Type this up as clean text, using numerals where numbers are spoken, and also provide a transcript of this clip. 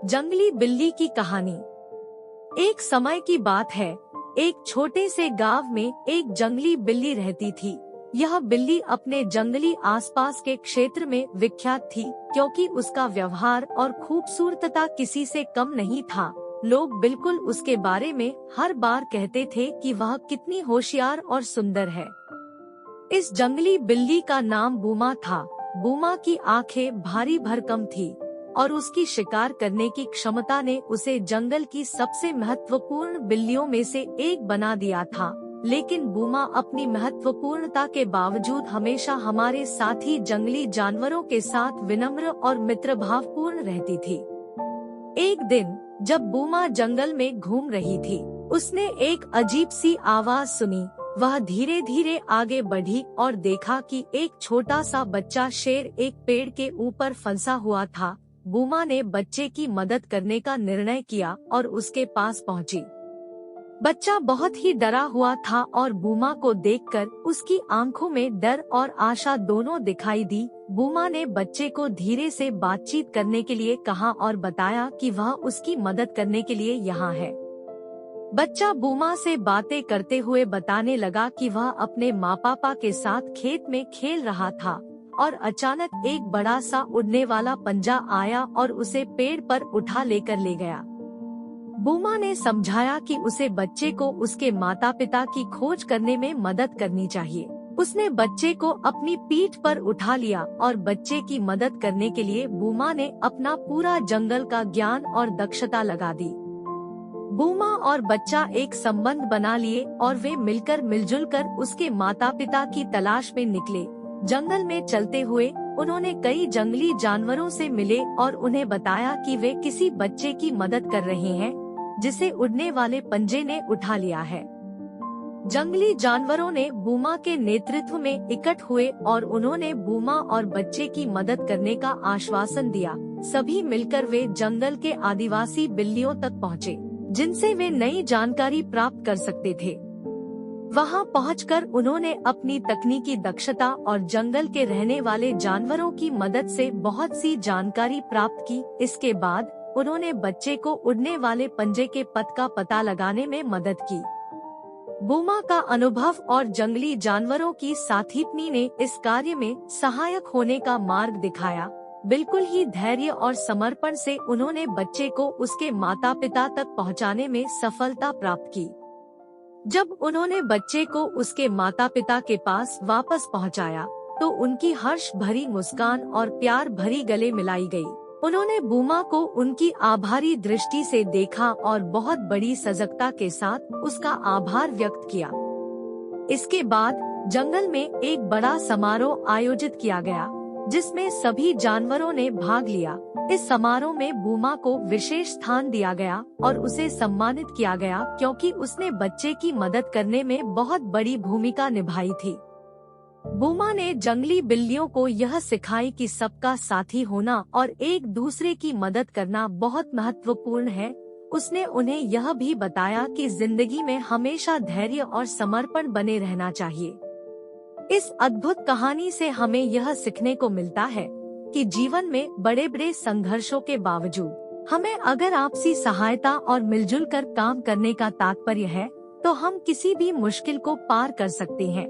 जंगली बिल्ली की कहानी। एक समय की बात है, एक छोटे से गांव में एक जंगली बिल्ली रहती थी। यह बिल्ली अपने जंगली आसपास के क्षेत्र में विख्यात थी, क्योंकि उसका व्यवहार और खूबसूरतता किसी से कम नहीं था। लोग बिल्कुल उसके बारे में हर बार कहते थे कि वह कितनी होशियार और सुंदर है। इस जंगली बिल्ली का नाम बूमा था। बूमा की आंखें भारी भरकम थी और उसकी शिकार करने की क्षमता ने उसे जंगल की सबसे महत्वपूर्ण बिल्लियों में से एक बना दिया था। लेकिन बूमा अपनी महत्वपूर्णता के बावजूद हमेशा हमारे साथी जंगली जानवरों के साथ विनम्र और मित्रभावपूर्ण रहती थी। एक दिन जब बूमा जंगल में घूम रही थी, उसने एक अजीब सी आवाज सुनी। वह धीरे धीरे आगे बढ़ी और देखा कि एक छोटा सा बच्चा शेर एक पेड़ के ऊपर फंसा हुआ था। बूमा ने बच्चे की मदद करने का निर्णय किया और उसके पास पहुंची। बच्चा बहुत ही डरा हुआ था और बूमा को देखकर उसकी आंखों में डर और आशा दोनों दिखाई दी। बूमा ने बच्चे को धीरे से बातचीत करने के लिए कहा और बताया कि वह उसकी मदद करने के लिए यहाँ है। बच्चा बूमा से बातें करते हुए बताने लगा कि वह अपने माँ पापा के साथ खेत में खेल रहा था और अचानक एक बड़ा सा उड़ने वाला पंजा आया और उसे पेड़ पर उठा लेकर ले गया। बूमा ने समझाया कि उसे बच्चे को उसके माता पिता की खोज करने में मदद करनी चाहिए। उसने बच्चे को अपनी पीठ पर उठा लिया और बच्चे की मदद करने के लिए बूमा ने अपना पूरा जंगल का ज्ञान और दक्षता लगा दी। बूमा और बच्चा एक संबंध बना लिए और वे मिलजुल कर उसके माता पिता की तलाश में निकले। जंगल में चलते हुए उन्होंने कई जंगली जानवरों से मिले और उन्हें बताया कि वे किसी बच्चे की मदद कर रहे हैं, जिसे उड़ने वाले पंजे ने उठा लिया है। जंगली जानवरों ने बूमा के नेतृत्व में इकट्ठ हुए और उन्होंने बूमा और बच्चे की मदद करने का आश्वासन दिया। सभी मिलकर वे जंगल के आदिवासी बिल्लियों तक पहुँचे, जिनसे वे नई जानकारी प्राप्त कर सकते थे। वहां पहुंचकर उन्होंने अपनी तकनीकी दक्षता और जंगल के रहने वाले जानवरों की मदद से बहुत सी जानकारी प्राप्त की। इसके बाद उन्होंने बच्चे को उड़ने वाले पंजे के पथ का पता लगाने में मदद की। बूमा का अनुभव और जंगली जानवरों की साथीपनी ने इस कार्य में सहायक होने का मार्ग दिखाया। बिल्कुल ही धैर्य और समर्पण से उन्होंने बच्चे को उसके माता पिता तक पहुंचाने में सफलता प्राप्त की। जब उन्होंने बच्चे को उसके माता पिता के पास वापस पहुंचाया, तो उनकी हर्ष भरी मुस्कान और प्यार भरी गले मिलाई गई। उन्होंने बूमा को उनकी आभारी दृष्टि से देखा और बहुत बड़ी सजगता के साथ उसका आभार व्यक्त किया। इसके बाद जंगल में एक बड़ा समारोह आयोजित किया गया, जिसमें सभी जानवरों ने भाग लिया। इस समारोह में बूमा को विशेष स्थान दिया गया और उसे सम्मानित किया गया, क्योंकि उसने बच्चे की मदद करने में बहुत बड़ी भूमिका निभाई थी। बूमा ने जंगली बिल्लियों को यह सिखाई कि सबका साथी होना और एक दूसरे की मदद करना बहुत महत्वपूर्ण है। उसने उन्हें यह भी बताया कि जिंदगी में हमेशा धैर्य और समर्पण बने रहना चाहिए। इस अद्भुत कहानी से हमें यह सीखने को मिलता है कि जीवन में बड़े बड़े संघर्षों के बावजूद हमें अगर आपसी सहायता और मिलजुल कर काम करने का तात्पर्य है, तो हम किसी भी मुश्किल को पार कर सकते हैं।